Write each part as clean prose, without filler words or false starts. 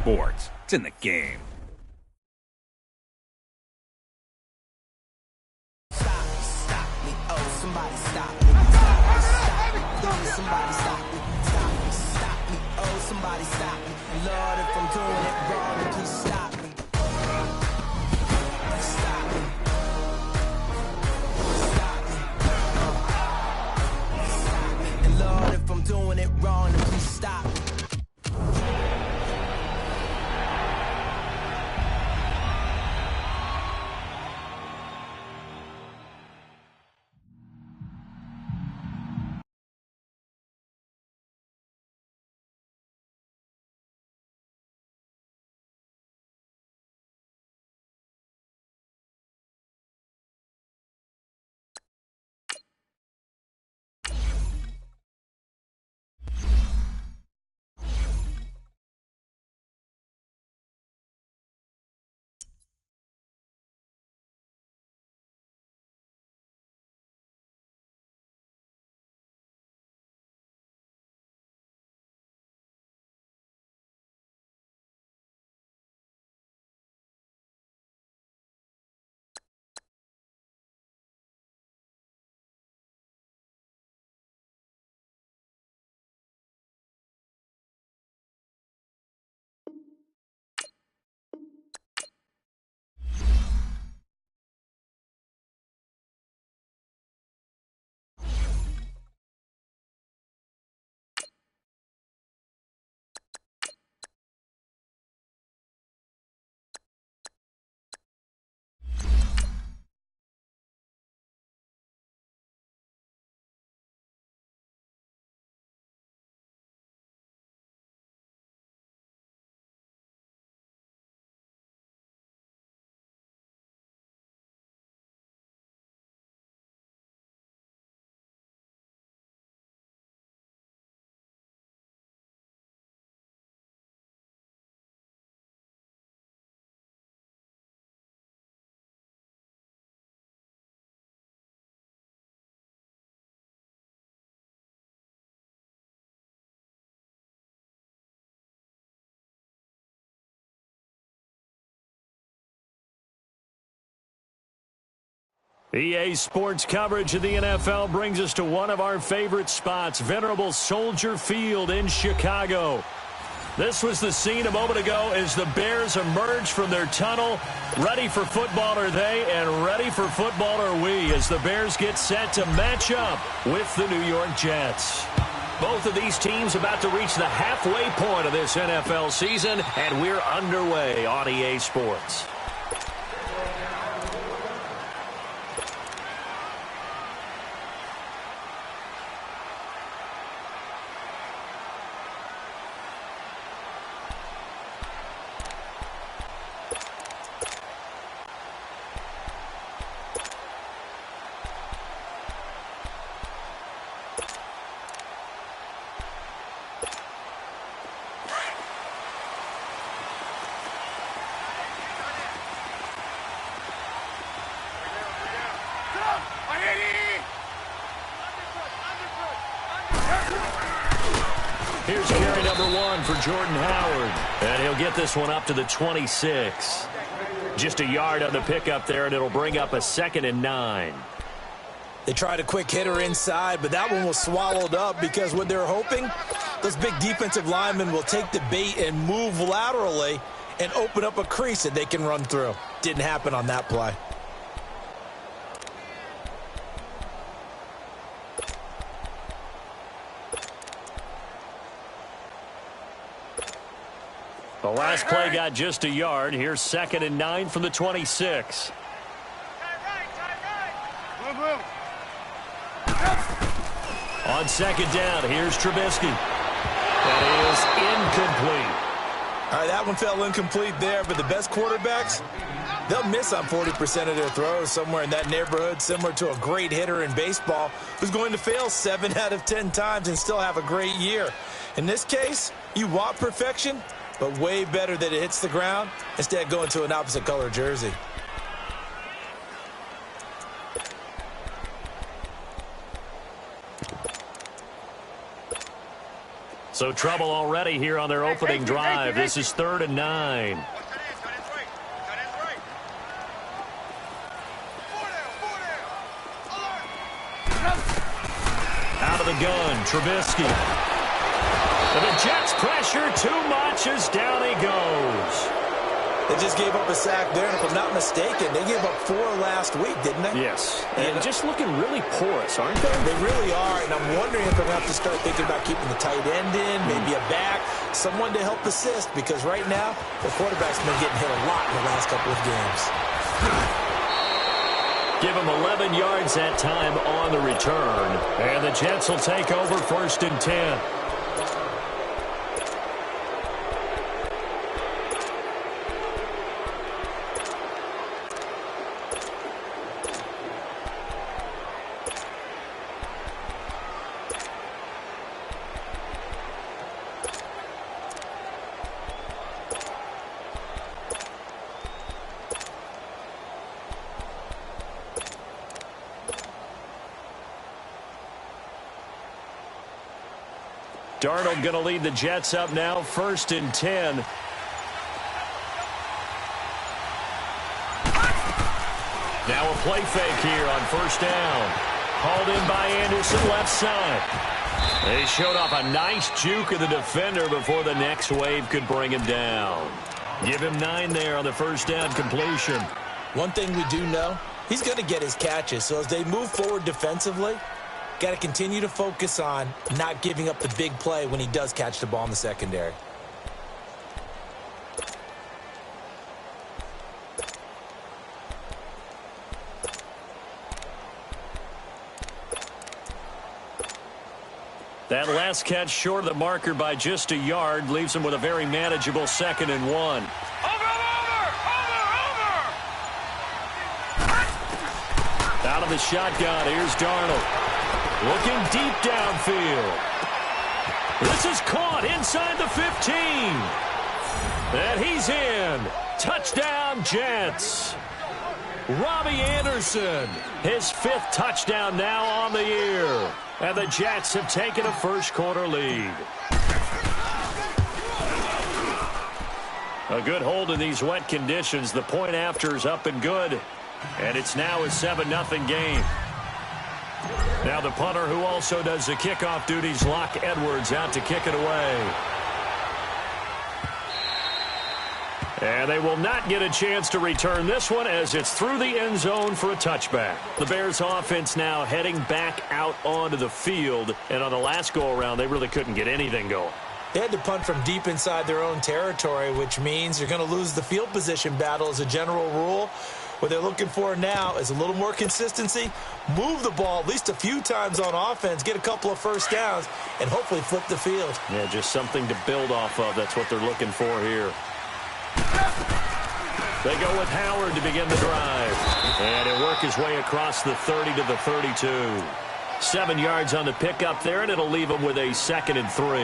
Sports. It's in the game. Stop me, oh, somebody stop me. Stop me, please, somebody stop me. Stop me, oh, somebody stop me. Lord, if I'm doing it wrong, then please stop me. Stop me. Stop me. Stop me. And Lord, if I'm doing it wrong, then please stop me. EA Sports coverage of the NFL brings us to one of our favorite spots, venerable Soldier Field in Chicago. This was the scene a moment ago as the Bears emerged from their tunnel. Ready for football are they, and ready for football are we, as the Bears get set to match up with the New York Jets. Both of these teams about to reach the halfway point of this NFL season, and we're underway on EA Sports. Here's carry number 1 for Jordan Howard. And he'll get this one up to the 26. Just a yard on the pickup there, and it'll bring up a 2nd and 9. They tried a quick hitter inside, but that one was swallowed up because what they're hoping, those big defensive linemen will take the bait and move laterally and open up a crease that they can run through. Didn't happen on that play. The last play got just a yard. Here's 2nd and 9 from the 26. On 2nd down, here's Trubisky. That is incomplete. All right, that one fell incomplete there, but the best quarterbacks, they'll miss on 40% of their throws, somewhere in that neighborhood, similar to a great hitter in baseball who's going to fail 7 out of 10 times and still have a great year. In this case, you want perfection, but way better that it hits the ground instead of going to an opposite color jersey. So trouble already here on their opening drive. This is 3rd and 9. Out of the gun, Trubisky. And the Jets pressure too much as down he goes. They just gave up a sack there, and if I'm not mistaken, they gave up 4 last week, didn't they? Yes, and just looking really porous, aren't they? They really are, and I'm wondering if I'm going to have to start thinking about keeping the tight end in, maybe a back, someone to help assist, because right now, the quarterback's been getting hit a lot in the last couple of games. Give him 11 yards that time on the return, and the Jets will take over 1st and 10. Darnold going to lead the Jets up now, 1st and 10. Now a play fake here on 1st down. Hauled in by Anderson, left side. They showed off a nice juke of the defender before the next wave could bring him down. Give him 9 there on the 1st down completion. One thing we do know, he's going to get his catches. So as they move forward defensively, got to continue to focus on not giving up the big play when he does catch the ball in the secondary. That last catch short of the marker by just a yard leaves him with a very manageable 2nd and 1. Out of the shotgun, here's Darnold. Looking deep downfield. This is caught inside the 15. And he's in. Touchdown, Jets. Robbie Anderson, his 5th touchdown now on the year. And the Jets have taken a 1st quarter lead. A good hold in these wet conditions. The point after is up and good. And it's now a 7-0 game. Now the punter, who also does the kickoff duties, Locke Edwards, out to kick it away. And they will not get a chance to return this one as it's through the end zone for a touchback. The Bears offense now heading back out onto the field. And on the last go-around, they really couldn't get anything going. They had to punt from deep inside their own territory, which means you're going to lose the field position battle as a general rule. What they're looking for now is a little more consistency, move the ball at least a few times on offense, get a couple of 1st downs, and hopefully flip the field. Yeah, just something to build off of. That's what they're looking for here. They go with Howard to begin the drive. And he'll work his way across the 30 to the 32. 7 yards on the pickup there, and it'll leave him with a 2nd and 3.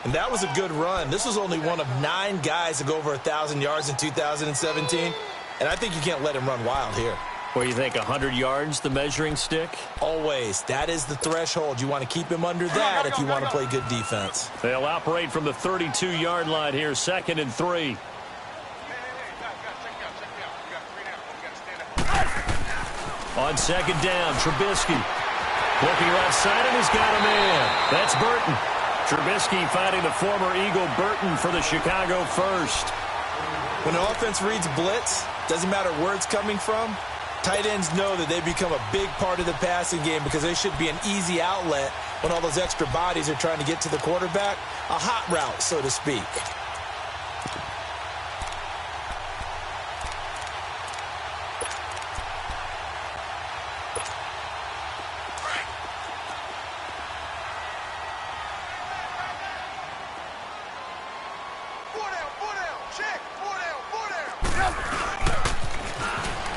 And that was a good run. This was only one of 9 guys to go over 1,000 yards in 2017. And I think you can't let him run wild here. Where you think 100 yards, the measuring stick? Always. That is the threshold. You want to keep him under that if you want to play good defense. They'll operate from the 32-yard line here, 2nd and 3. On 2nd down, Trubisky. Looking left side, and he's got a man. That's Burton. Trubisky fighting the former Eagle Burton for the Chicago 1st. When an offense reads blitz, doesn't matter where it's coming from, tight ends know that they become a big part of the passing game because they should be an easy outlet when all those extra bodies are trying to get to the quarterback. A hot route, so to speak.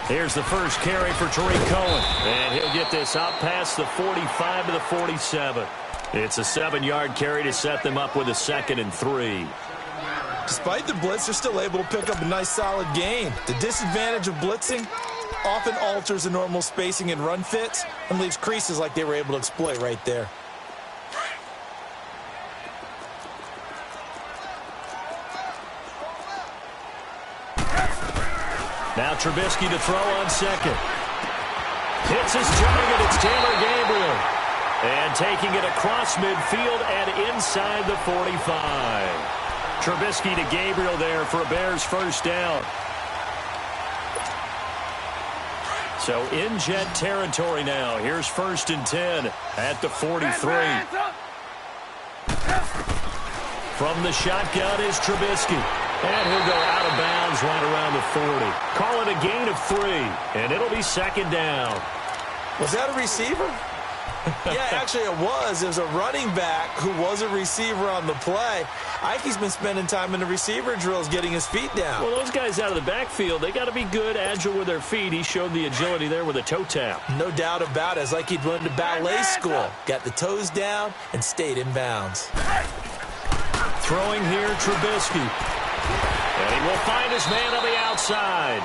Here's the first carry for Tariq Cohen. And he'll get this out past the 45 to the 47. It's a 7-yard carry to set them up with a 2nd and 3. Despite the blitz, they're still able to pick up a nice solid gain. The disadvantage of blitzing often alters the normal spacing and run fits and leaves creases like they were able to exploit right there. Now Trubisky to throw on second. Hits his target. It's Taylor Gabriel. And taking it across midfield and inside the 45. Trubisky to Gabriel there for a Bears first down. So in Jet territory now. Here's 1st and 10 at the 43. From the shotgun is Trubisky. And he'll go out of bounds right around the 40. Call it a gain of 3. And it'll be 2nd down. Was that a receiver? Yeah, actually it was. It was a running back who was a receiver on the play. Ike's been spending time in the receiver drills getting his feet down. Well, those guys out of the backfield, they got to be good, agile with their feet. He showed the agility there with a toe tap. No doubt about it. It's like he'd went to ballet school. Got the toes down and stayed in bounds. Throwing here, Trubisky. And he will find his man on the outside.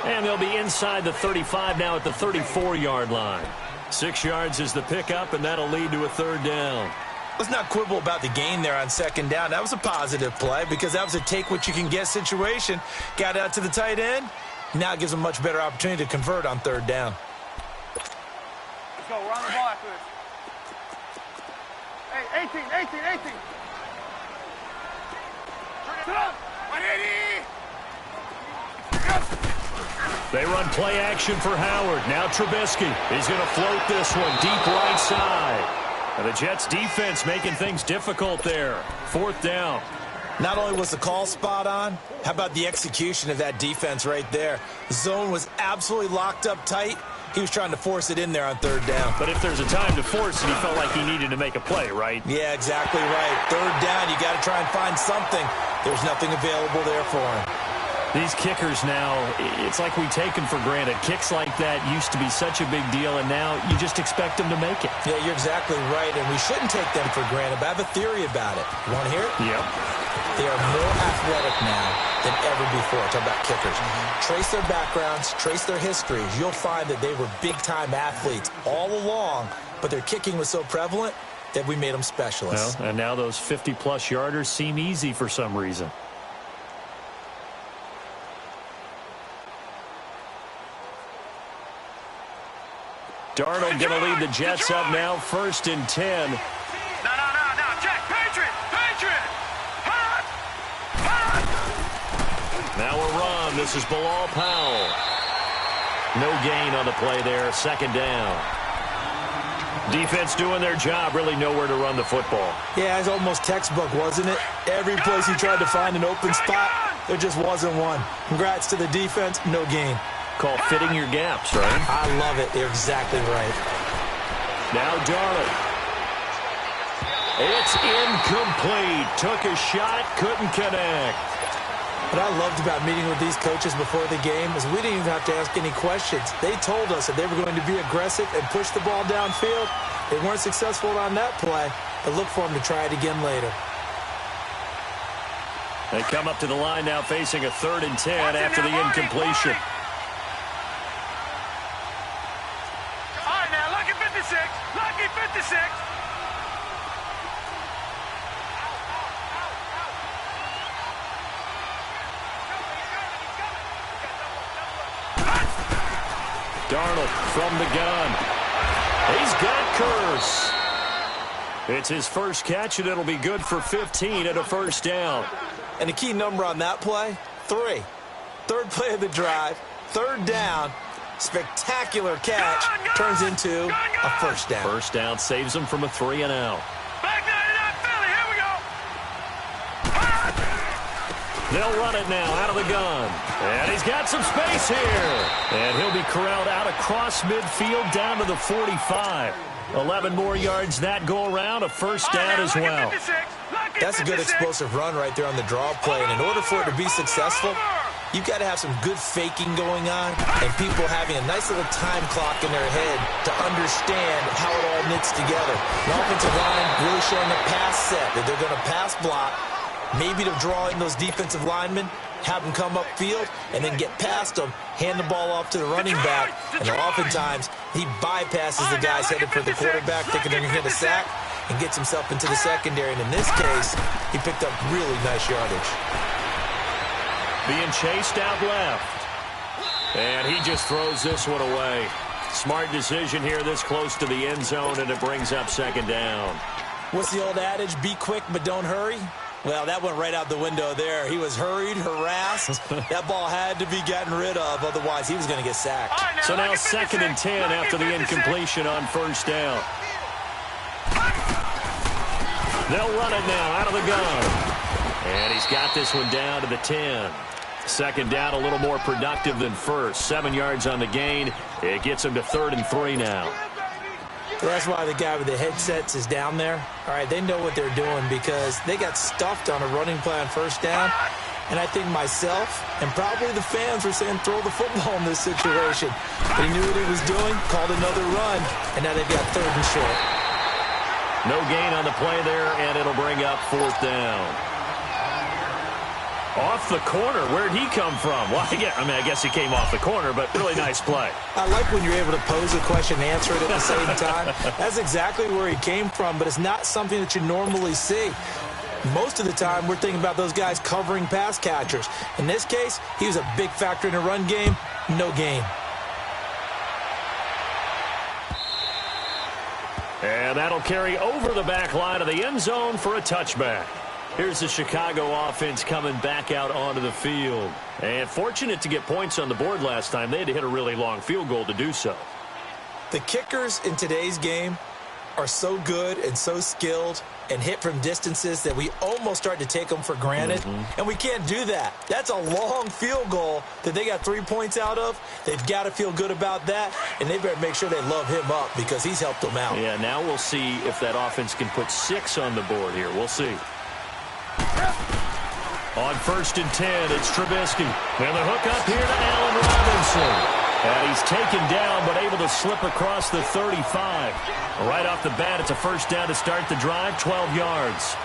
And they'll be inside the 35 now at the 34-yard line. 6 yards is the pickup, and that'll lead to a 3rd down. Let's not quibble about the gain there on 2nd down. That was a positive play because that was a take-what-you-can-get situation. Got out to the tight end. Now it gives them a much better opportunity to convert on 3rd down. Let's go. We're on the ball after this. Hey, 18. Turn it up. 180. They run play action for Howard. Now Trubisky. He's going to float this one deep right side. And the Jets defense making things difficult there. 4th down. Not only was the call spot on, how about the execution of that defense right there? The zone was absolutely locked up tight. He was trying to force it in there on 3rd down. But if there's a time to force it, he felt like he needed to make a play, right? Yeah, exactly right. 3rd down, you got to try and find something. There's nothing available there for him. These kickers now, it's like we take them for granted. Kicks like that used to be such a big deal, and now you just expect them to make it. Yeah, you're exactly right, and we shouldn't take them for granted, but I have a theory about it. You want to hear it? Yep. They are more athletic now than ever before. Talk about kickers. Trace their backgrounds, trace their histories. You'll find that they were big-time athletes all along, but their kicking was so prevalent that we made them specialists. Well, and now those 50-plus yarders seem easy for some reason. Darnold going to lead the Jets up now, 1st and 10. No, Jack, Patriot! Hot! Now a run. This is Bilal Powell. No gain on the play there, 2nd down. Defense doing their job, really nowhere to run the football. Yeah, it's almost textbook, wasn't it? Every place he tried to find an open spot, there just wasn't one. Congrats to the defense, no gain. Called fitting your gaps, right? I love it. You're exactly right. Now Darnold. It's incomplete. Took a shot, couldn't connect. What I loved about meeting with these coaches before the game is we didn't even have to ask any questions. They told us that they were going to be aggressive and push the ball downfield. They weren't successful on that play, but look for them to try it again later. They come up to the line now facing a 3rd and 10 after the incompletion. Lucky 56. Darnold from the gun. He's got Curse. It's his first catch, and it'll be good for 15 and a 1st down. And the key number on that play, 3. 3rd play of the drive, 3rd down. Spectacular catch turns into a 1st down. 1st down saves him from a 3 and out. Back 99 Philly, here we go. They'll run it now out of the gun. And he's got some space here. And he'll be corralled out across midfield down to the 45. 11 more yards that go around, a 1st down as well. That's a good explosive run right there on the draw play. And in order for it to be successful, you've got to have some good faking going on and people having a nice little time clock in their head to understand how it all knits together. The offensive line really showing a pass set that they're going to pass block, maybe to draw in those defensive linemen, have them come upfield, and then get past them, hand the ball off to the running back, and oftentimes he bypasses the guys headed for the quarterback, thinking they're going to get a sack, and gets himself into the secondary. And in this case, he picked up really nice yardage. Being chased out left. And he just throws this one away. Smart decision here this close to the end zone, and it brings up second down. What's the old adage? Be quick, but don't hurry. Well, that went right out the window there. He was hurried, harassed. That ball had to be gotten rid of, otherwise he was going to get sacked. So now 2nd and 10 after the incompletion on first down. They'll run it now out of the gun. And he's got this one down to the 10. Second down a little more productive than first. 7 yards on the gain. It gets him to 3rd and 3 now. Well, that's why the guy with the headsets is down there. All right, they know what they're doing because they got stuffed on a running play on first down. And I think myself and probably the fans were saying throw the football in this situation. They knew what he was doing, called another run, and now they've got 3rd and short. No gain on the play there, and it'll bring up 4th down. Off the corner. Where'd he come from? Well, I guess he came off the corner, but really nice play. I like when you're able to pose a question and answer it at the same time. That's exactly where he came from, but it's not something that you normally see. Most of the time, we're thinking about those guys covering pass catchers. In this case, he was a big factor in the run game. No gain. And that'll carry over the back line of the end zone for a touchback. Here's the Chicago offense coming back out onto the field. And fortunate to get points on the board last time. They had to hit a really long field goal to do so. The kickers in today's game are so good and so skilled and hit from distances that we almost start to take them for granted. And we can't do that. That's a long field goal that they got 3 points out of. They've got to feel good about that, and they better make sure they love him up because he's helped them out. Yeah, now we'll see if that offense can put 6 on the board here. We'll see. On 1st and 10, it's Trubisky. And the hook up here to Allen Robinson. And he's taken down, but able to slip across the 35. Right off the bat, it's a first down to start the drive, 12 yards.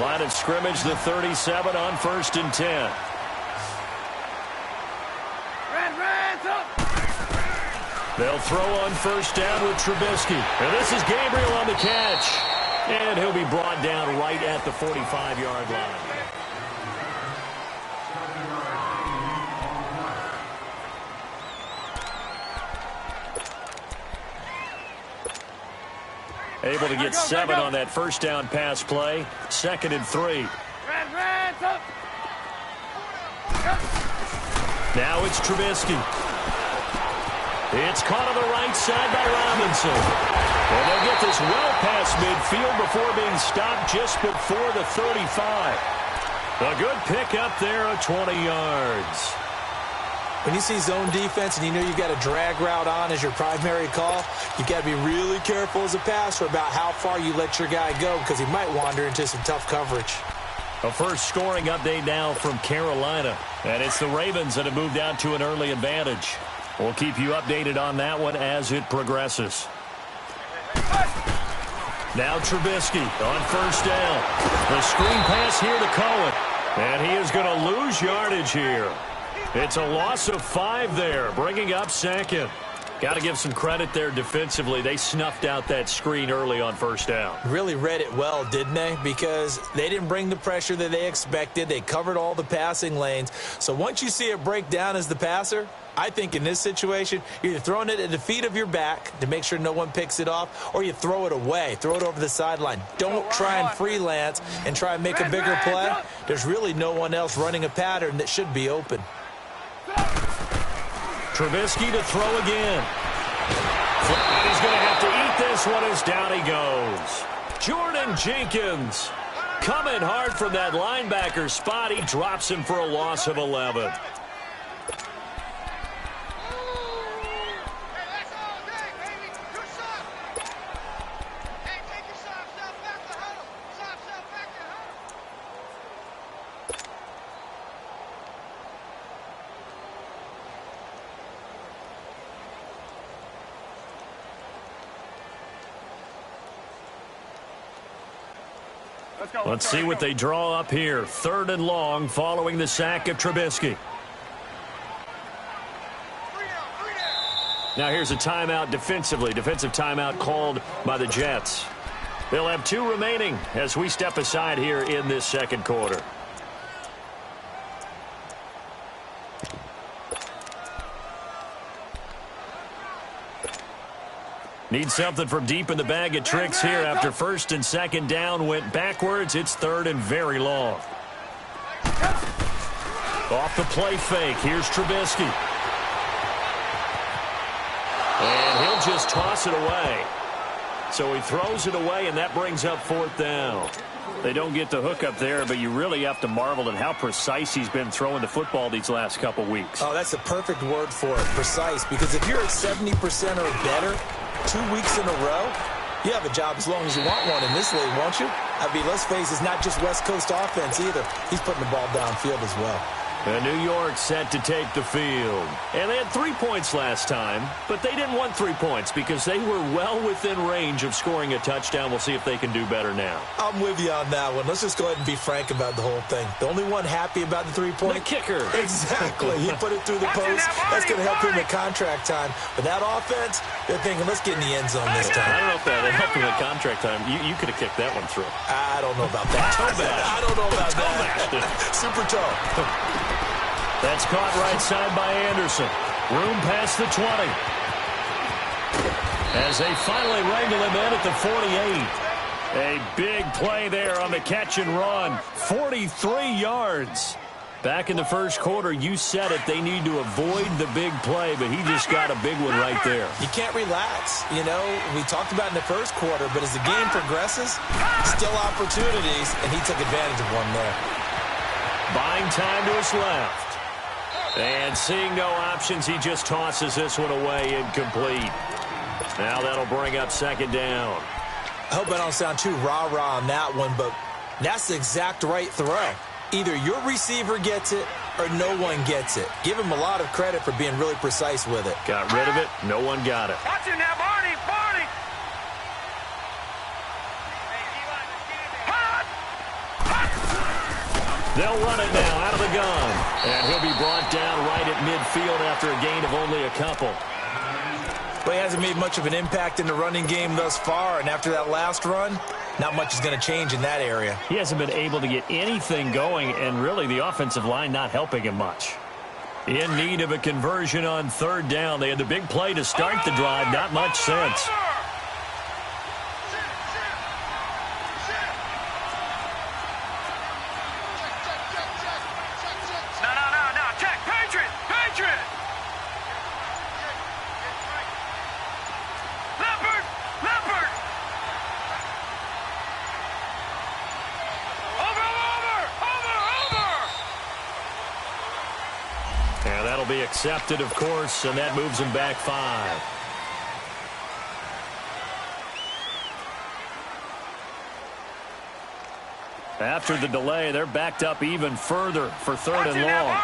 Line of scrimmage, the 37 on 1st and 10. They'll throw on first down with Trubisky. And this is Gabriel on the catch. And he'll be brought down right at the 45-yard line. Able to get 7 on that first down pass play. 2nd and 3. Now it's Trubisky. It's caught on the right side by Robinson. And they'll get this well past midfield before being stopped just before the 35. A good pick up there of 20 yards. When you see zone defense and you know you've got a drag route on as your primary call, you've got to be really careful as a passer about how far you let your guy go because he might wander into some tough coverage. A first scoring update now from Carolina. And it's the Ravens that have moved out to an early advantage. We'll keep you updated on that one as it progresses. Now Trubisky on first down. The screen pass here to Cohen. And he is going to lose yardage here. It's a loss of 5 there, bringing up 2nd. Got to give some credit there defensively. They snuffed out that screen early on first down. Really read it well, didn't they? Because they didn't bring the pressure that they expected. They covered all the passing lanes. So once you see it break down as the passer, I think in this situation, you're either throwing it at the feet of your back to make sure no one picks it off, or you throw it away, throw it over the sideline. Don't try and freelance and try and make a bigger play. There's really no one else running a pattern that should be open. Trubisky to throw again. And he's going to have to eat this one as down he goes. Jordan Jenkins coming hard from that linebacker spot. He drops him for a loss of 11. Let's see what they draw up here. 3rd and long following the sack of Trubisky. Now here's a timeout defensively. Defensive timeout called by the Jets. They'll have 2 remaining as we step aside here in this 2nd quarter. Need something from deep in the bag of tricks here after first and second down went backwards. It's third and very long. Off the play fake. Here's Trubisky. And he'll just toss it away. So he throws it away, and that brings up fourth down. They don't get the hook up there, but you really have to marvel at how precise he's been throwing the football these last couple weeks. Oh, that's the perfect word for it, precise, because if you're at 70% or better 2 weeks in a row, you have a job as long as you want one in this league, won't you? I mean, let's face it, it's not just West Coast offense either. He's putting the ball downfield as well. And New York set to take the field. And they had 3 points last time, but they didn't want 3 points because they were well within range of scoring a touchdown. We'll see if they can do better now. I'm with you on that one. Let's just go ahead and be frank about the whole thing. The only one happy about the 3-point? The kicker. Exactly. He put it through the post. That's going to help him in contract time. But that offense, they're thinking, let's get in the end zone this time. I don't know if that helped him in contract time. You could have kicked that one through. I don't know about that. Toe bash. I don't know about that. Super toe. That's caught right side by Anderson. Room past the 20. As they finally wrangle him in at the 48. A big play there on the catch and run. 43 yards. Back in the first quarter, you said it, they need to avoid the big play, but he just got a big one right there. You can't relax. You know, we talked about in the first quarter, but as the game progresses, still opportunities, and he took advantage of one there. Buying time to his left. And seeing no options, he just tosses this one away incomplete. Now that'll bring up second down. I hope I don't sound too rah-rah on that one, but that's the exact right throw. Either your receiver gets it or no one gets it. Give him a lot of credit for being really precise with it. Got rid of it. No one got it. Watch it now, Barney! Barney! They'll run it now out of the gun. And he'll be brought down right at midfield after a gain of only a couple. But he hasn't made much of an impact in the running game thus far, and after that last run, not much is going to change in that area. He hasn't been able to get anything going, and really the offensive line not helping him much. In need of a conversion on third down. They had the big play to start the drive. Not much sense. Be accepted, of course, and that moves him back 5. After the delay, they're backed up even further for third and long.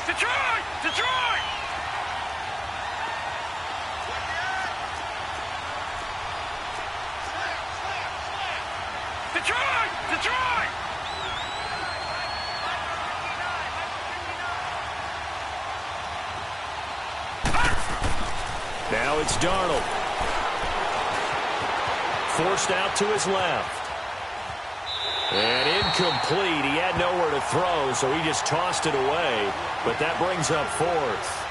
Detroit! Detroit! Detroit! Detroit! Now it's Darnold. Forced out to his left. And incomplete. He had nowhere to throw, so he just tossed it away. But that brings up fourth.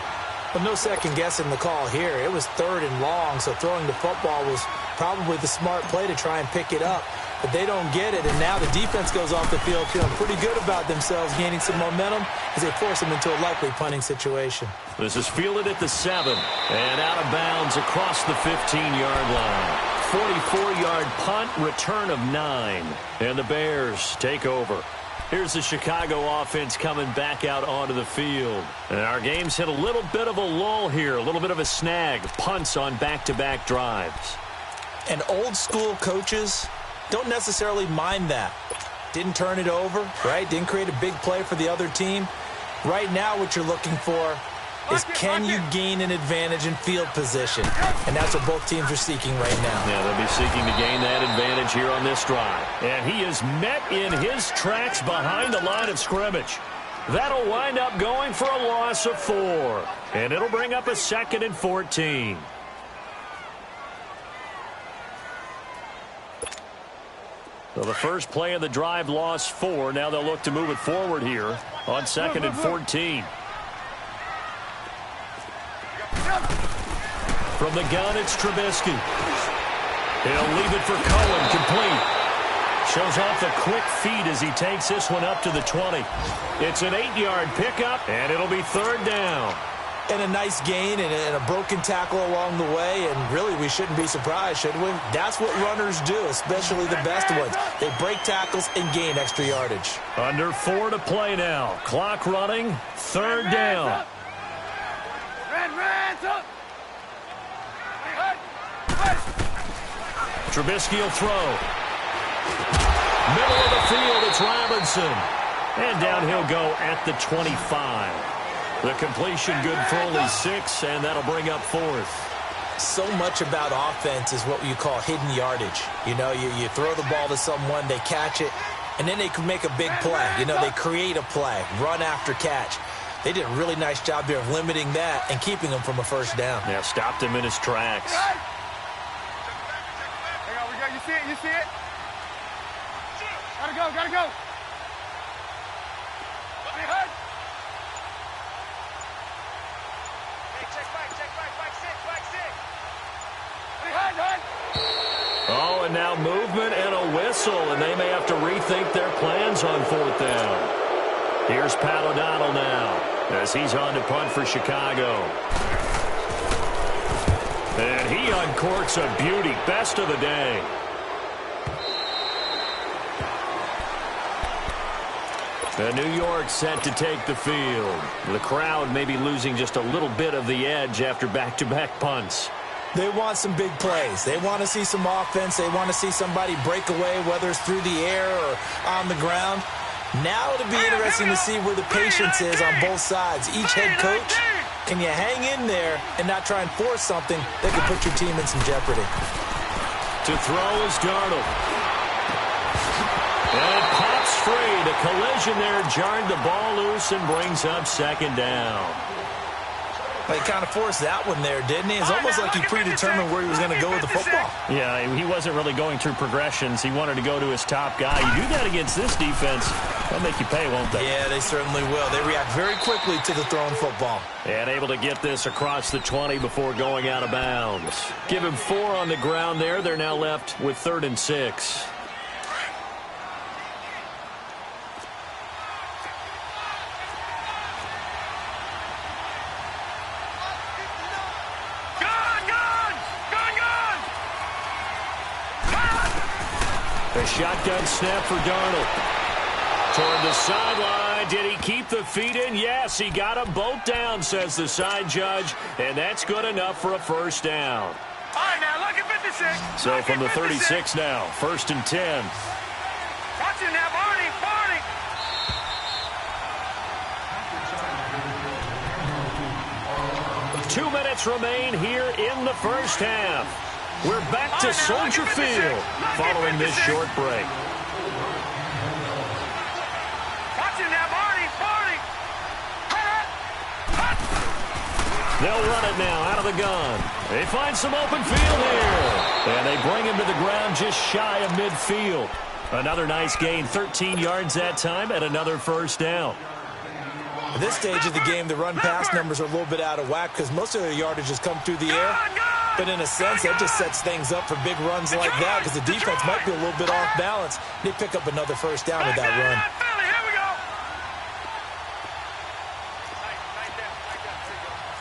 Well, no second guessing the call here. It was third and long, so throwing the football was probably the smart play to try and pick it up. But they don't get it, and now the defense goes off the field feeling pretty good about themselves, gaining some momentum as they force them into a likely punting situation. This is fielded at the 7, and out of bounds across the 15-yard line. 44-yard punt, return of 9, and the Bears take over. Here's the Chicago offense coming back out onto the field. And our game's hit a little bit of a lull here, a little bit of a snag. Punts on back-to-back drives. And old-school coaches don't necessarily mind that. Didn't turn it over, right? Didn't create a big play for the other team. Right now what you're looking for is can you gain an advantage in field position? And that's what both teams are seeking right now. Yeah, they'll be seeking to gain that advantage here on this drive. And he is met in his tracks behind the line of scrimmage. That'll wind up going for a loss of 4. And it'll bring up a 2nd and 14. So the first play of the drive lost 4. Now they'll look to move it forward here on 2nd and 14. From the gun, it's Trubisky. He'll leave it for Cohen, complete. Shows off the quick feet as he takes this one up to the 20. It's an 8-yard pickup, and it'll be 3rd down. And a nice gain and a broken tackle along the way, and really we shouldn't be surprised, should we? That's what runners do, especially the best ones. They break tackles and gain extra yardage. Under 4 to play now. Clock running, 3rd down. Trubisky will throw. Middle of the field, it's Robinson. And down he'll go at the 25. The completion good for only 6, and that'll bring up 4th. So much about offense is what you call hidden yardage. You know, you throw the ball to someone, they catch it, and then they can make a big play. You know, they create a play, run after catch. They did a really nice job there of limiting that and keeping him from a first down. Yeah, stopped him in his tracks. You see it? You see it? Gotta go, gotta go. Oh, and now movement and a whistle, and they may have to rethink their plans on 4th down. Here's Pat O'Donnell now as he's on to punt for Chicago. And he uncorks a beauty. Best of the day. The New York set to take the field. The crowd may be losing just a little bit of the edge after back-to-back punts. They want some big plays. They want to see some offense. They want to see somebody break away, whether it's through the air or on the ground. Now it'll be interesting to see where the patience is on both sides. Each head coach, can you hang in there and not try and force something that could put your team in some jeopardy? To throw is Darnold. And it pops free. The collision there jarred the ball loose and brings up 2nd down. He kind of forced that one there, didn't he? It's almost like he predetermined where he was going to go with the football. Yeah, he wasn't really going through progressions. He wanted to go to his top guy. You do that against this defense, they'll make you pay, won't they? Yeah, they certainly will. They react very quickly to the thrown football. And able to get this across the 20 before going out of bounds. Give him 4 on the ground there. They're now left with 3rd and 6. A shotgun snap for Darnold. Toward the sideline. Did he keep the feet in? Yes, he got them both down, says the side judge. And that's good enough for a 1st down. All right, now, look at 56. So from the 36 now, 1st and 10. Watch it now, Barney, Barney. 2 minutes remain here in the first half. We're back to Soldier Field following this short break. Watch it now, Barney, Barney. They'll run it now out of the gun. They find some open field here. And they bring him to the ground just shy of midfield. Another nice gain, 13 yards that time, and another 1st down. At this stage of the game, the run-pass numbers are a little bit out of whack because most of their yardage has come through the air. But in a sense, that just sets things up for big runs like that because the defense might be a little bit off balance. They pick up another 1st down with that run. Here we go.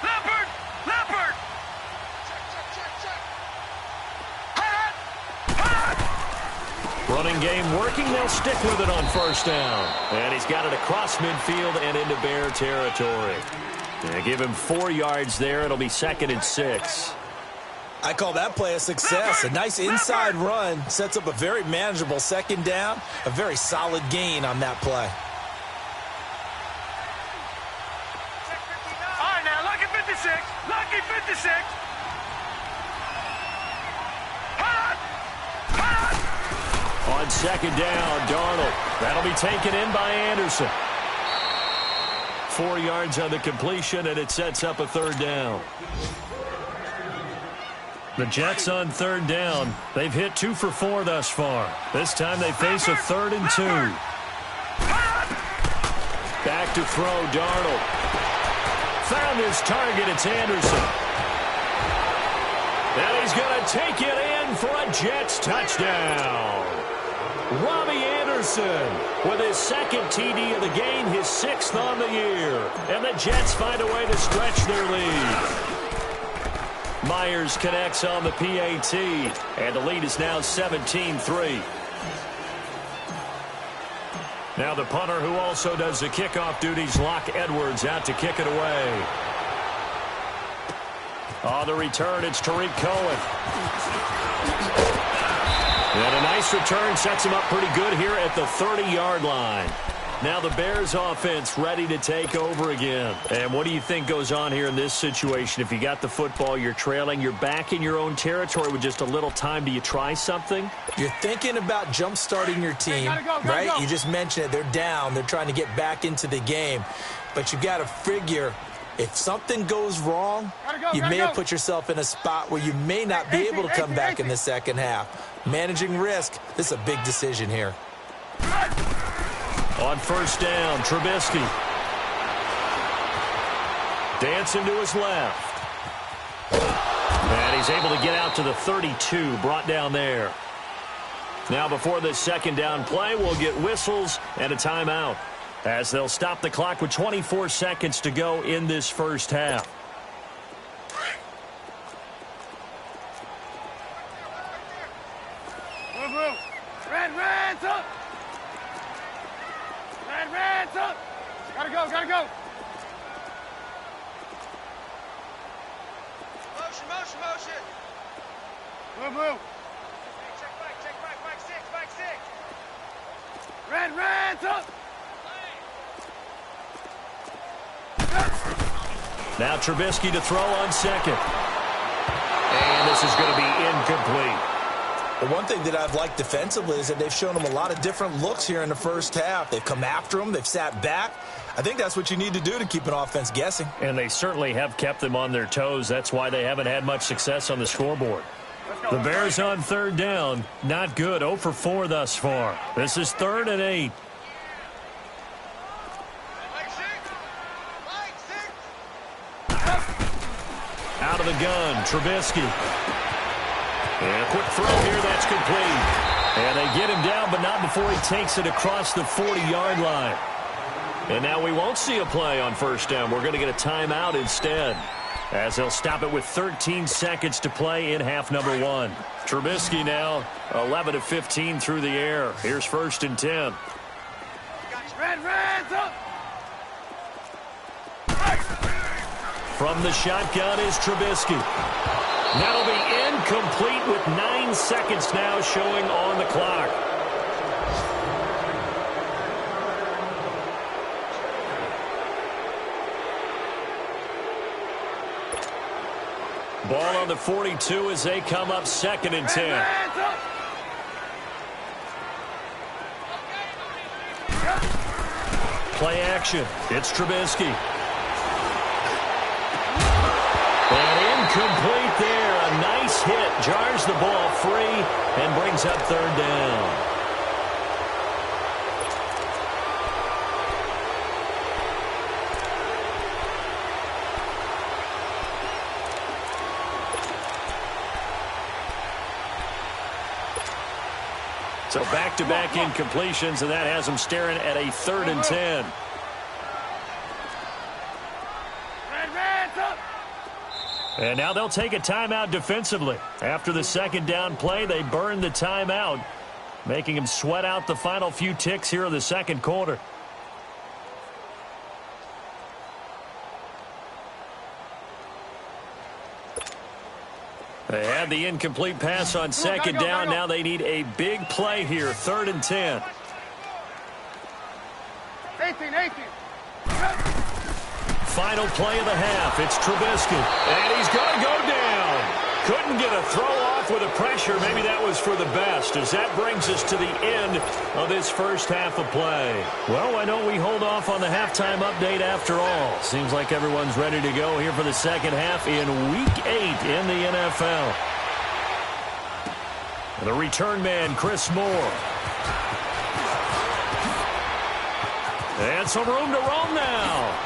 Leopard, Leopard. Running game working. They'll stick with it on 1st down. And he's got it across midfield and into Bear territory. They give him 4 yards there. It'll be 2nd and 6. I call that play a success. A nice inside run sets up a very manageable 2nd down. A very solid gain on that play. All right, now, lucky 56. Lucky 56. On 2nd down, Darnold. That'll be taken in by Anderson. 4 yards on the completion, and it sets up a 3rd down. The Jets on third down. They've hit 2 for 4 thus far. This time they face a 3rd and 2. Back to throw, Darnold. Found his target, it's Anderson. And he's going to take it in for a Jets touchdown. Robbie Anderson with his 2nd TD of the game, his 6th on the year. And the Jets find a way to stretch their lead. Myers connects on the PAT, and the lead is now 17-3. Now the punter, who also does the kickoff duties, Locke Edwards, out to kick it away. On the return, it's Tariq Cohen. And a nice return sets him up pretty good here at the 30-yard line. Now the Bears offense ready to take over again. And what do you think goes on here in this situation? If you got the football, you're trailing, you're back in your own territory with just a little time. Do you try something? You're thinking about jump-starting your team, right? You just mentioned it. They're down. They're trying to get back into the game. But you got to figure, if something goes wrong, you may have put yourself in a spot where you may not be able to come back in the second half. Managing risk, this is a big decision here. On first down, Trubisky. Dancing to his left. And he's able to get out to the 32, brought down there. Now before this second down play, we'll get whistles and a timeout, as they'll stop the clock with 24 seconds to go in this first half. Red, up! Red, up! Gotta go! Motion! Move! Check back, 6. Red, up! Now Trubisky to throw on second. And this is going to be incomplete. The one thing that I've liked defensively is that they've shown them a lot of different looks here in the first half. They've come after them. They've sat back. I think that's what you need to do to keep an offense guessing. And they certainly have kept them on their toes. That's why they haven't had much success on the scoreboard. The Bears on third down. Not good. 0 for 4 thus far. This is 3rd and 8. Out of the gun, Trubisky. And a quick throw here, that's complete. And they get him down, but not before he takes it across the 40-yard line. And now we won't see a play on first down. We're going to get a timeout instead, as they'll stop it with 13 seconds to play in half number 1. Trubisky now 11 of 15 through the air. Here's 1st and 10. Red, up! From the shotgun is Trubisky. That'll be incomplete with 9 seconds now showing on the clock. Ball on the 42 as they come up 2nd and 10. Play action. It's Trubisky. And incomplete there. A nice hit. Jars the ball free and brings up 3rd down. So back-to-back incompletions, and that has them staring at a 3rd and 10. And now they'll take a timeout defensively. After the second down play, they burn the timeout, making them sweat out the final few ticks here in the second quarter. They had the incomplete pass on second down. Now they need a big play here. 3rd and 10. 18. Final play of the half. It's Trubisky. And he's going to go down. Couldn't get a throw off with the pressure. Maybe that was for the best, as that brings us to the end of this first half of play. Well, why don't we hold off on the halftime update after all? Seems like everyone's ready to go here for the second half in Week 8 in the NFL. The return man, Chris Moore. And some room to roam now.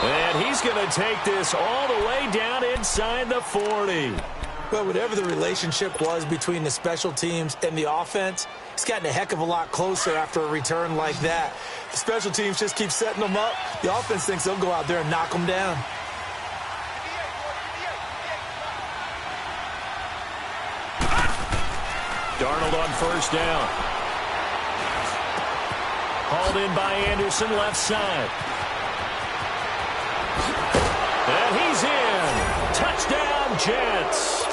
And he's going to take this all the way down inside the 40. Well, whatever the relationship was between the special teams and the offense, it's gotten a heck of a lot closer after a return like that. The special teams just keep setting them up. The offense thinks they'll go out there and knock them down. Darnold on first down. Hauled in by Anderson, left side. And he's in. Touchdown, Jets.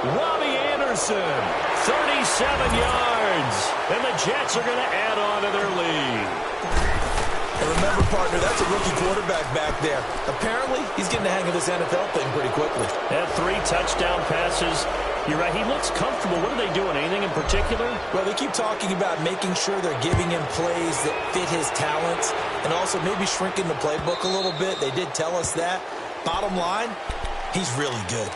Robbie Anderson, 37 yards. And the Jets are going to add on to their lead. And remember, partner, that's a rookie quarterback back there. Apparently, he's getting the hang of this NFL thing pretty quickly. Had 3 touchdown passes. You're right, he looks comfortable. What are they doing? Anything in particular? Well, they keep talking about making sure they're giving him plays that fit his talents and also maybe shrinking the playbook a little bit. They did tell us that. Bottom line, he's really good.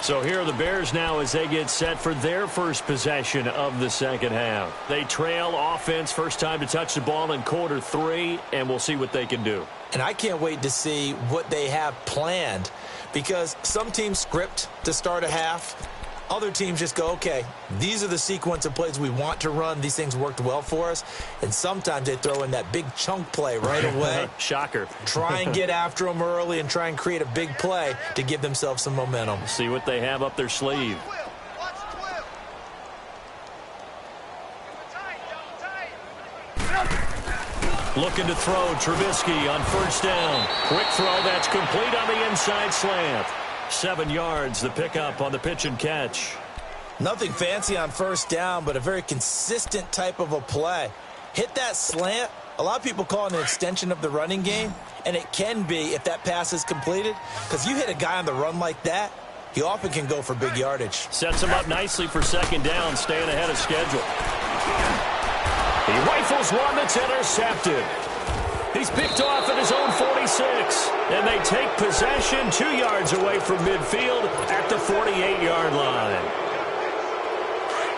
So here are the Bears now as they get set for their first possession of the second half. They trail offense, first time to touch the ball in quarter 3, and we'll see what they can do. And I can't wait to see what they have planned because some teams script to start a half. Other teams just go, okay, these are the sequence of plays we want to run. These things worked well for us. And sometimes they throw in that big chunk play right away. Shocker. Try and get after them early and try and create a big play to give themselves some momentum. See what they have up their sleeve. Looking to throw, Trubisky on first down. Quick throw, that's complete on the inside slant. 7 yards, the pickup on the pitch and catch. Nothing fancy on first down, but a very consistent type of a play. Hit that slant. A lot of people call it an extension of the running game, and it can be if that pass is completed, because you hit a guy on the run like that, he often can go for big yardage. Sets him up nicely for second down, staying ahead of schedule. He rifles one that's intercepted. He's picked off at his own 46, and they take possession 2 yards away from midfield at the 48-yard line.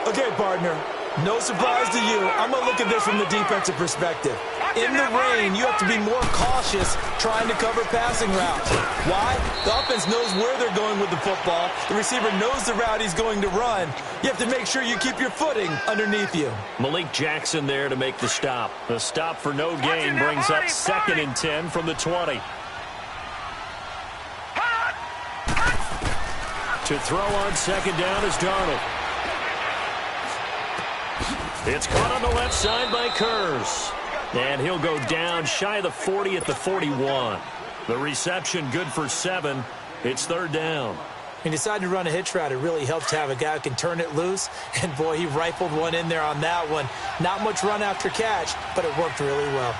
Okay, partner, no surprise to you. I'm going to look at this from the defensive perspective. In the rain, you have to be more cautious trying to cover passing routes. Why? The offense knows where they're going with the football. The receiver knows the route he's going to run. You have to make sure you keep your footing underneath you. Malik Jackson there to make the stop. The stop for no gain brings up 2nd and 10 from the 20. To throw on second down is Darnold. It's caught on the left side by Kurz. And he'll go down shy of the 40 at the 41. The reception good for 7. It's third down. He decided to run a hitch route. It really helps to have a guy who can turn it loose. And, boy, he rifled one in there on that one. Not much run after catch, but it worked really well.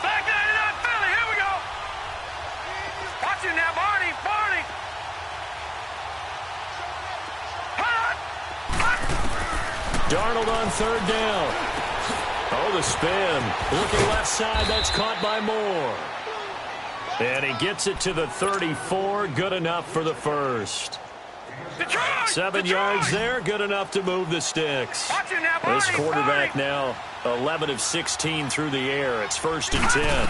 Back 99 Philly, here we go. Watch it now, Barney, Barney. Darnold on third down. Oh, the spin. Looking left side, that's caught by Moore. And he gets it to the 34, good enough for the first. Detroit, 7 yards there, good enough to move the sticks. Watch it now, Barney, This quarterback Barney. now 11 of 16 through the air. It's 1st and 10.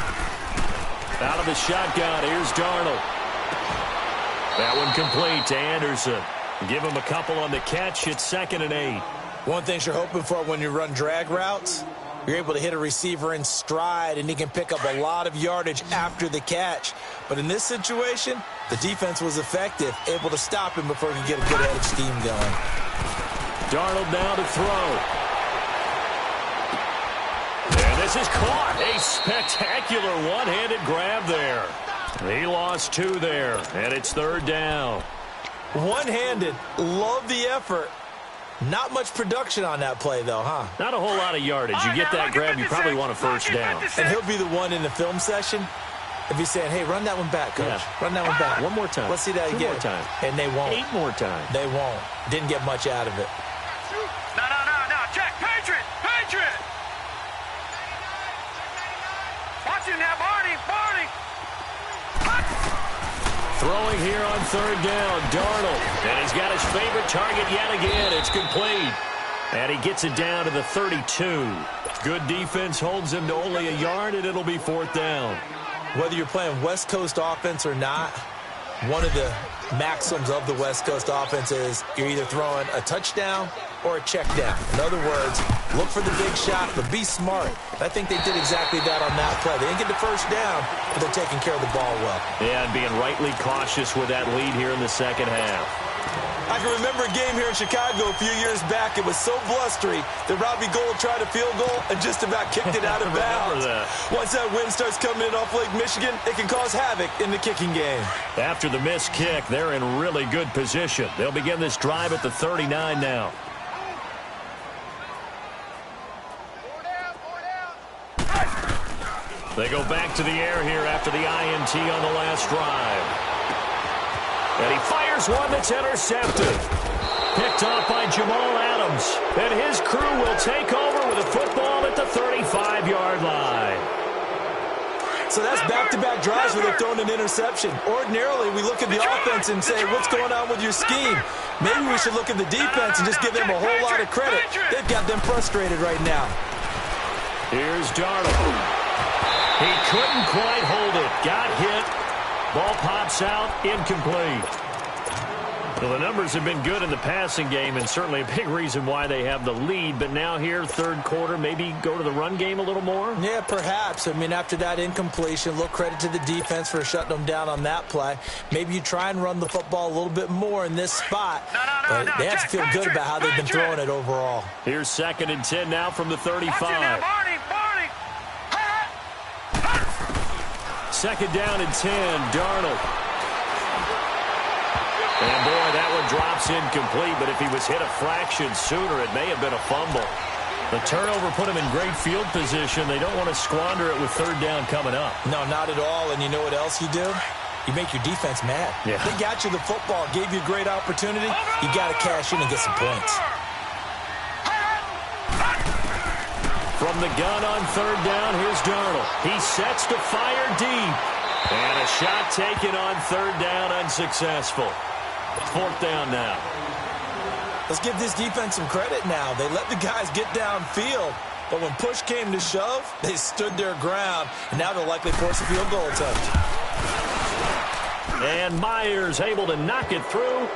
Out of the shotgun, here's Darnold. That one complete to Anderson. Give him a couple on the catch. It's 2nd and 8. One thing you're hoping for when you run drag routes, you're able to hit a receiver in stride, and he can pick up a lot of yardage after the catch. But in this situation, the defense was effective, able to stop him before he could get a good head of steam going. Darnold now to throw. And this is caught. A spectacular one-handed grab there. He lost 2 there, and it's third down. One-handed. Love the effort. Not much production on that play, though, huh? Not a whole lot of yardage. You get that grab, you probably want a first down. And he'll be the one in the film session if he's saying, hey, run that one back, coach. Yeah. Run that one back. One more time. Let's see that 2 again. more times. And they won't. 8 more times. They won't. Didn't get much out of it. No. Check. Patriot. Watch it now, Barney. Throwing here on third down, Darnold. And he's got his favorite target yet again. It's complete. And he gets it down to the 32. Good defense holds him to only a yard, and it'll be fourth down. Whether you're playing West Coast offense or not, one of the maxims of the West Coast offense is you're either throwing a touchdown or a check down. In other words, look for the big shot, but be smart. I think they did exactly that on that play. They didn't get the first down, but they're taking care of the ball well. Yeah, and being rightly cautious with that lead here in the second half. I can remember a game here in Chicago a few years back. It was so blustery that Robbie Gould tried a field goal and just about kicked it out of bounds. Once that wind starts coming in off Lake Michigan, it can cause havoc in the kicking game. After the missed kick, they're in really good position. They'll begin this drive at the 39 now. They go back to the air here after the INT on the last drive. And he fires one that's intercepted. Picked off by Jamal Adams. And his crew will take over with a football at the 35-yard line. So that's back-to-back drives where they've thrown an interception. Ordinarily, we look at the offense and say, what's going on with your scheme? Maybe we should look at the defense and just give them a whole lot of credit. They've got them frustrated right now. Here's Darnold. He couldn't quite hold it. Got hit. Ball pops out, incomplete. Well, the numbers have been good in the passing game, and certainly a big reason why they have the lead. But now here, third quarter, maybe go to the run game a little more? Yeah, perhaps. I mean, after that incompletion, a little credit to the defense for shutting them down on that play. Maybe you try and run the football a little bit more in this spot. But they have to feel good about how they've been throwing it overall. Here's 2nd and 10 now from the 35. Second down and 10, Darnold. And boy, that one drops incomplete, but if he was hit a fraction sooner, it may have been a fumble. The turnover put him in great field position. They don't want to squander it with third down coming up. No, not at all, and you know what else you do? You make your defense mad. Yeah. They got you the football, gave you a great opportunity. You got to cash in and get some points. From the gun on third down, here's Darnold. He sets to fire deep. And a shot taken on third down, unsuccessful. Fourth down now. Let's give this defense some credit now. They let the guys get downfield. But when push came to shove, they stood their ground. And now they'll likely force a field goal attempt. And Myers able to knock it through.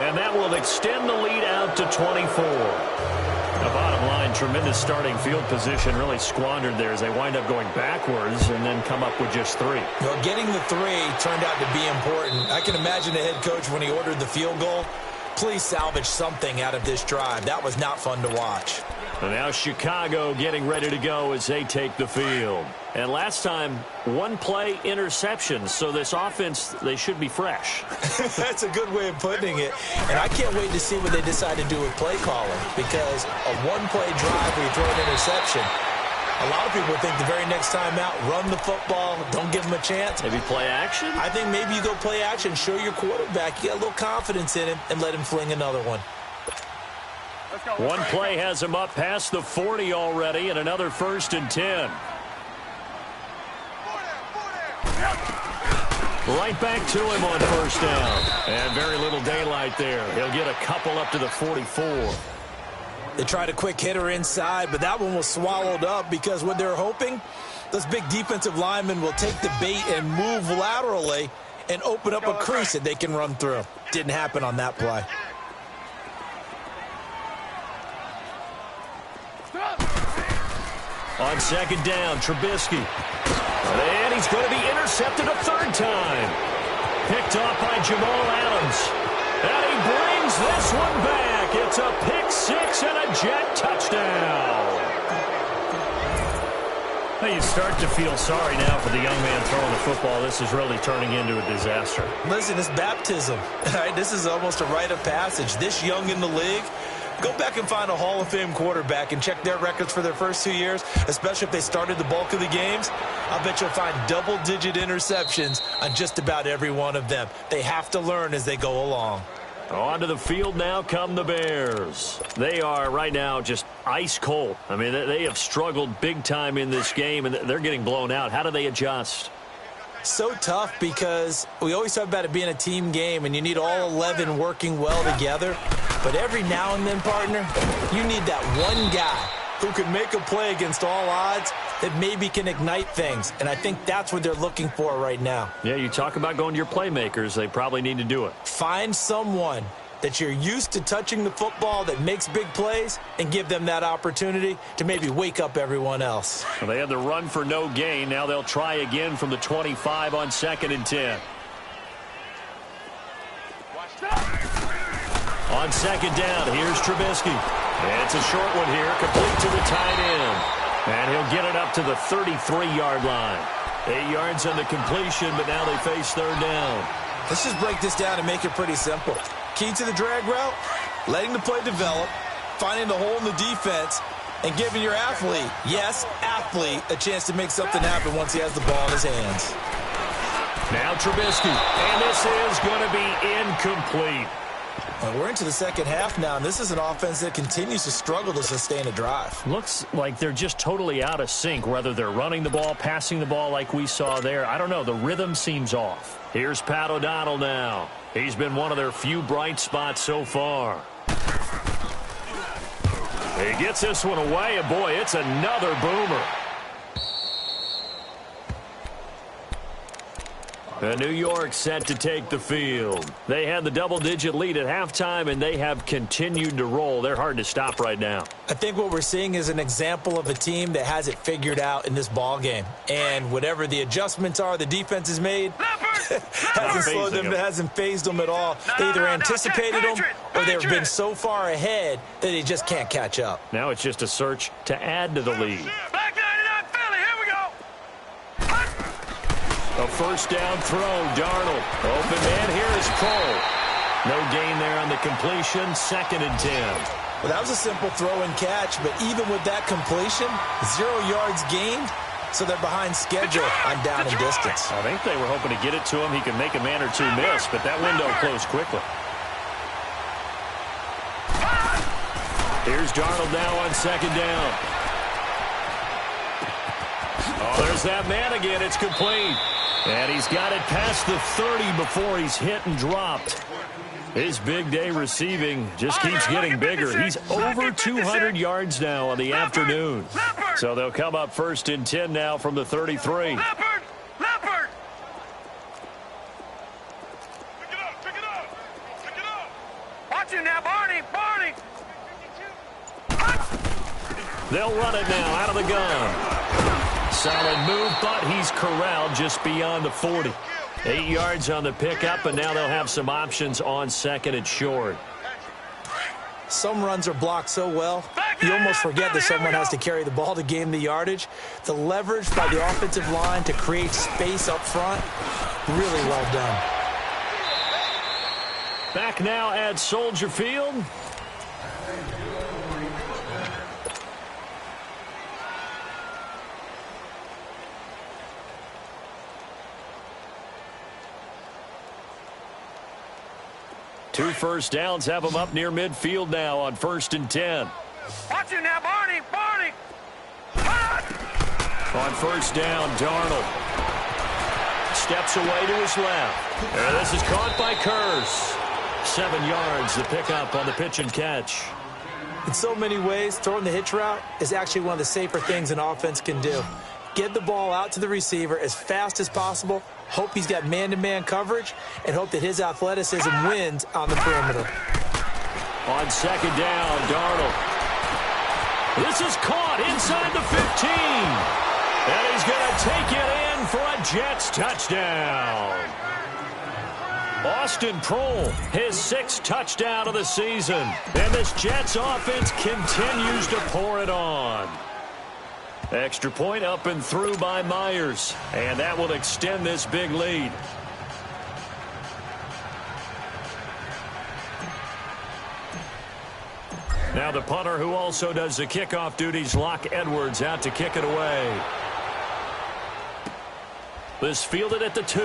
And that will extend the lead out to 24. The bottom line, tremendous starting field position, really squandered there as they wind up going backwards and then come up with just 3. Well, getting the 3 turned out to be important. I can imagine the head coach when he ordered the field goal. Please salvage something out of this drive. That was not fun to watch. And now Chicago getting ready to go as they take the field. And last time, one play interception. So this offense, they should be fresh. That's a good way of putting it. And I can't wait to see what they decide to do with play calling. Because a one-play drive where you throw an interception, a lot of people think the very next time out, run the football, don't give them a chance. Maybe play action? I think maybe you go play action, show your quarterback, you get a little confidence in him, and let him fling another one. One play has him up past the 40 already, and another 1st and 10. Right back to him on first down. And very little daylight there. He'll get a couple up to the 44. They tried a quick hitter inside, but that one was swallowed up because what they're hoping, those big defensive linemen will take the bait and move laterally and open up a crease that they can run through. Didn't happen on that play. On second down, Trubisky. And he's going to be intercepted a third time. Picked off by Jamal Adams. And he brings this one back. It's a pick 6 and a jet touchdown. Well, you start to feel sorry now for the young man throwing the football. This is really turning into a disaster. Listen, it's baptism. Right? This is almost a rite of passage. This young in the league, go back and find a Hall of Fame quarterback and check their records for their first 2 years, especially if they started the bulk of the games. I'll bet you'll find double-digit interceptions on just about every one of them. They have to learn as they go along. Onto the field now come the Bears. They are right now just ice cold. I mean, they have struggled big time in this game, and they're getting blown out. How do they adjust? So tough because we always talk about it being a team game and you need all 11 working well together. But every now and then, partner, you need that one guy who can make a play against all odds that maybe can ignite things. And I think that's what they're looking for right now. Yeah, you talk about going to your playmakers. They probably need to do it. Find someone that you're used to touching the football that makes big plays and give them that opportunity to maybe wake up everyone else. Well, they had the run for no gain. Now they'll try again from the 25 on 2nd and 10. On 2nd down, here's Trubisky. And it's a short one here, complete to the tight end. And he'll get it up to the 33-yard line. 8 yards on the completion, but now they face 3rd down. Let's just break this down and make it pretty simple. Key to the drag route, letting the play develop, finding the hole in the defense, and giving your athlete, yes, athlete, a chance to make something happen once he has the ball in his hands. Now Trubisky, and this is going to be incomplete. Well, we're into the second half now, and this is an offense that continues to struggle to sustain a drive. Looks like they're just totally out of sync, whether they're running the ball, passing the ball like we saw there. I don't know. The rhythm seems off. Here's Pat O'Donnell now. He's been one of their few bright spots so far. He gets this one away, and boy, it's another boomer. And New York set to take the field. They had the double-digit lead at halftime, and they have continued to roll. They're hard to stop right now. I think what we're seeing is an example of a team that has it figured out in this ball game. And whatever the adjustments are the defense has made, hasn't slowed them, hasn't phased them at all. They either anticipated them or they've been so far ahead that they just can't catch up. Now it's just a search to add to the lead. Back 99 Philly, here we go. A first down throw, Darnold. Open man, here is Cole. No gain there on the completion, 2nd and 10. Well, that was a simple throw and catch, but even with that completion, 0 yards gained, so they're behind schedule on down and distance. I think they were hoping to get it to him. He could make a man or two miss, but that window closed quickly. Here's Darnold now on 2nd down. Oh, there's that man again. It's complete. And he's got it past the 30 before he's hit and dropped. His big day receiving just keeps getting bigger. He's over 200 yards now on the afternoon. So they'll come up 1st and 10 now from the 33. Leopard! Watch him now, Barney! They'll run it now out of the gun. Solid move, but he's corralled just beyond the 40. 8 yards on the pickup, and now they'll have some options on 2nd and short. Some runs are blocked so well, you almost forget that someone has to carry the ball to gain the yardage. The leverage by the offensive line to create space up front, really well done. Back now at Soldier Field. Two first downs have them up near midfield now on 1st and 10. Watch him now, Barney! On 1st down, Darnold steps away to his left. And this is caught by Curse. 7 yards, the pickup on the pitch and catch. In so many ways, throwing the hitch route is actually one of the safer things an offense can do. Get the ball out to the receiver as fast as possible, hope he's got man-to-man coverage, and hope that his athleticism wins on the perimeter. On 2nd down, Darnold. This is caught inside the 15. And he's going to take it in for a Jets touchdown. Austin Proehl, his 6th touchdown of the season. And this Jets offense continues to pour it on. Extra point up and through by Myers. And that will extend this big lead. Now the punter who also does the kickoff duties, Locke Edwards, out to kick it away. This fielded at the 2.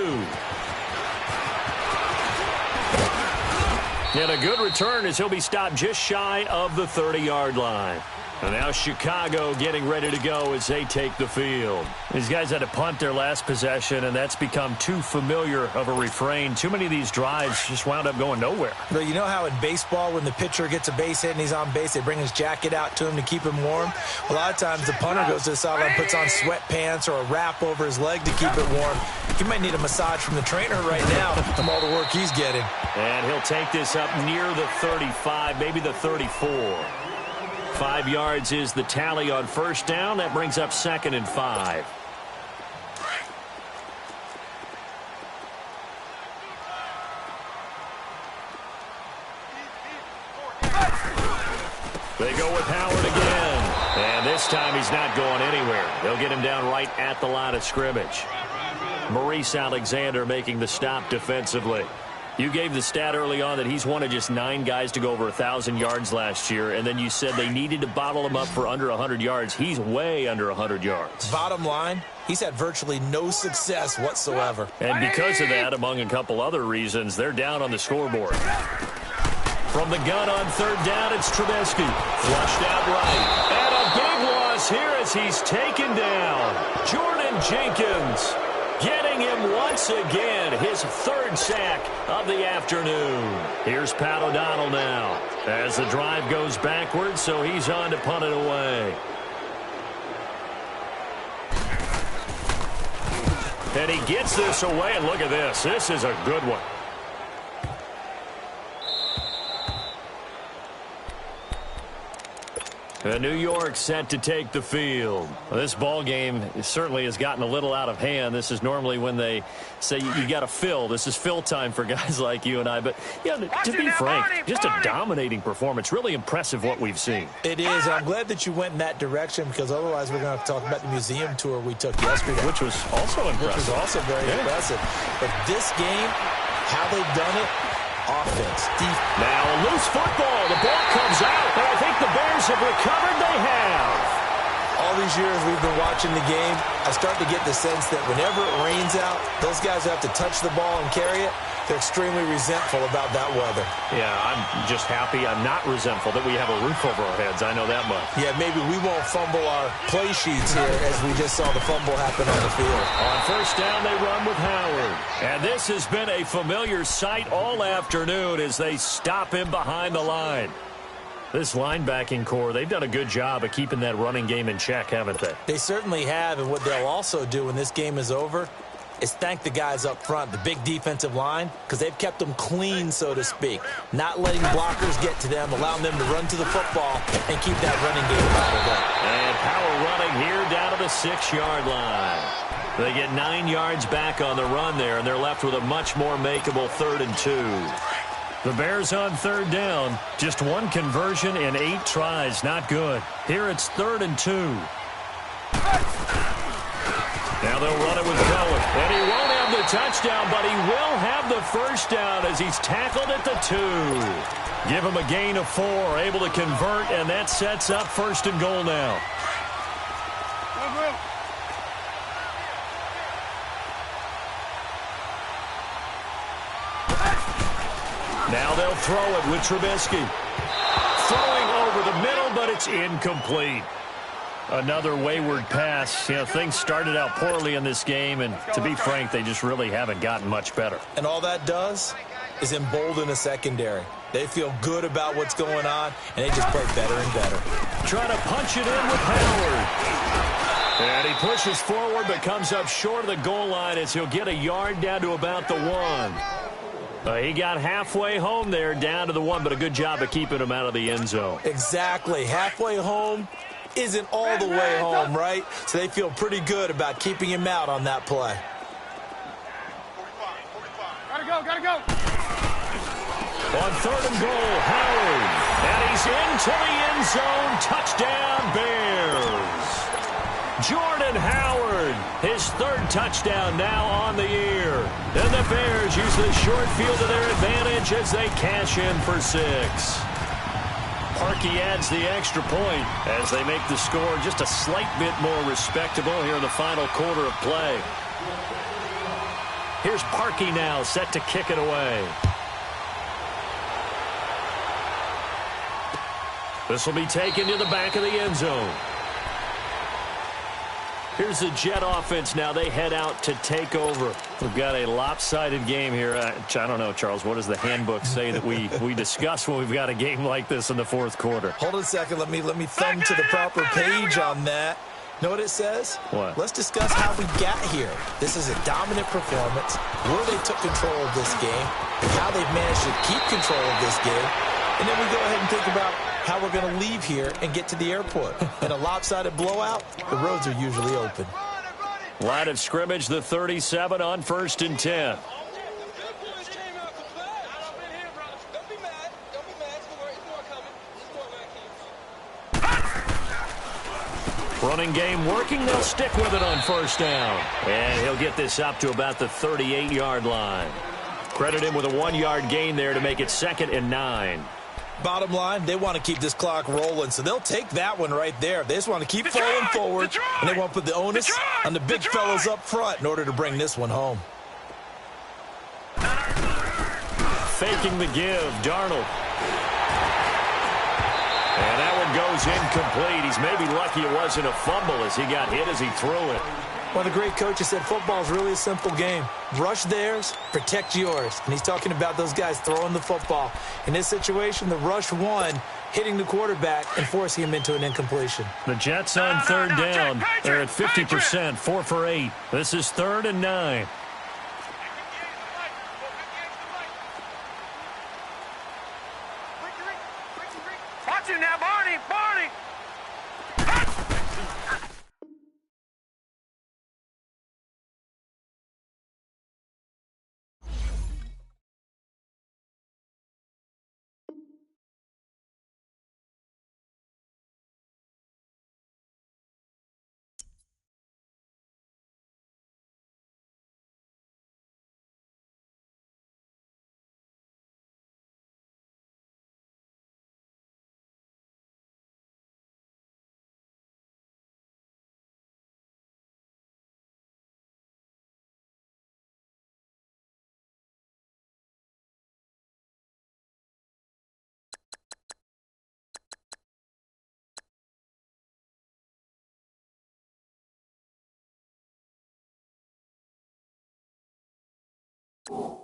And a good return as he'll be stopped just shy of the 30-yard line. And now Chicago getting ready to go as they take the field. These guys had to punt their last possession, and that's become too familiar of a refrain. Too many of these drives just wound up going nowhere. But you know how in baseball, when the pitcher gets a base hit and he's on base, they bring his jacket out to him to keep him warm? A lot of times the punter goes to the sideline, puts on sweatpants or a wrap over his leg to keep it warm. He might need a massage from the trainer right now from all the work he's getting. And he'll take this up near the 35, maybe the 34. 5 yards is the tally on first down. That brings up 2nd and 5. They go with Howard again. And this time he's not going anywhere. They'll get him down right at the line of scrimmage. Maurice Alexander making the stop defensively. You gave the stat early on that he's one of just 9 guys to go over 1,000 yards last year, and then you said they needed to bottle him up for under 100 yards. He's way under 100 yards. Bottom line, he's had virtually no success whatsoever. And because of that, among a couple other reasons, they're down on the scoreboard. From the gun on 3rd down, it's Trubisky. Flushed out right. And a big loss here as he's taken down. Jordan Jenkins getting him once again, his 3rd sack of the afternoon. Here's Pat O'Donnell now as the drive goes backwards, so he's on to punt it away. And he gets this away, and look at this. This is a good one. New York set to take the field. Well, this ball game certainly has gotten a little out of hand. This is normally when they say you got to fill. This is fill time for guys like you and I. But yeah, to be frank, just a dominating performance. Really impressive what we've seen. It is. I'm glad that you went in that direction because otherwise we're going to talk about the museum tour we took yesterday. Which was also impressive. Which was also very impressive. But this game, how they've done it, offense, defense. Now a loose football. The ball comes out, and I think the Bears have recovered. They have. All these years we've been watching the game, I start to get the sense that whenever it rains out, those guys who have to touch the ball and carry it, they're extremely resentful about that weather. Yeah, I'm just happy I'm not resentful that we have a roof over our heads. I know that much. Yeah, maybe we won't fumble our play sheets here as we just saw the fumble happen on the field. On first down, they run with Howard. And this has been a familiar sight all afternoon as they stop him behind the line. This linebacking core, they've done a good job of keeping that running game in check, haven't they? They certainly have, and what they'll also do when this game is over is thank the guys up front, the big defensive line, because they've kept them clean, so to speak, not letting blockers get to them, allowing them to run to the football and keep that running game bottled up. And power running here down to the 6-yard line. They get 9 yards back on the run there, and they're left with a much more makeable 3rd and 2. The Bears on 3rd down. Just 1 conversion in 8 tries. Not good. Here it's 3rd and 2. Now they'll run it with Cohen. And he won't have the touchdown, but he will have the first down as he's tackled at the 2. Give him a gain of 4. Able to convert, and that sets up 1st and goal now. Now they'll throw it with Trubisky. Throwing over the middle, but it's incomplete. Another wayward pass. You know, things started out poorly in this game, and to be frank, they just really haven't gotten much better. And all that does is embolden the secondary. They feel good about what's going on, and they just play better and better. Trying to punch it in with Howard. And he pushes forward, but comes up short of the goal line as he'll get a yard down to about the 1. He got halfway home there, down to the 1, but a good job of keeping him out of the end zone. Exactly. Halfway home isn't all the way home, right? So they feel pretty good about keeping him out on that play. Gotta go. On 3rd and goal, Howard. And he's into the end zone. Touchdown, Bears. Jordan Howard, his 3rd touchdown now on the year. And the Bears use the short field to their advantage as they cash in for 6. Parkey adds the extra point as they make the score just a slight bit more respectable here in the final quarter of play. Here's Parkey now set to kick it away. This will be taken to the back of the end zone. Here's the Jet offense now. They head out to take over. We've got a lopsided game here. I don't know, Charles. What does the handbook say that we discuss when we've got a game like this in the fourth quarter? Hold on a second. Let me thumb to the proper page on that. Know what it says? What? Let's discuss how we got here. This is a dominant performance, where they took control of this game, and how they've managed to keep control of this game. And then we go ahead and think about how we're going to leave here and get to the airport. In a lopsided blowout, the roads are usually open. Line of scrimmage, the 37 on 1st and 10. Running game working. They'll stick with it on 1st down. And he'll get this up to about the 38-yard line. Credit him with a 1-yard gain there to make it 2nd and 9. Bottom line, they want to keep this clock rolling, so they'll take that one right there. They just want to keep falling forward, and they want to put the onus on the big fellas up front in order to bring this one home. Faking the give, Darnold. And that one goes incomplete. He's maybe lucky it wasn't a fumble as he got hit as he threw it. One of the great coaches said football is really a simple game. Rush theirs, protect yours. And he's talking about those guys throwing the football. In this situation, the rush won, hitting the quarterback and forcing him into an incompletion. The Jets on 3rd down. They're at 50%, 4 for 8. This is 3rd and 9. Watch it now, Barney! Barney! Woo!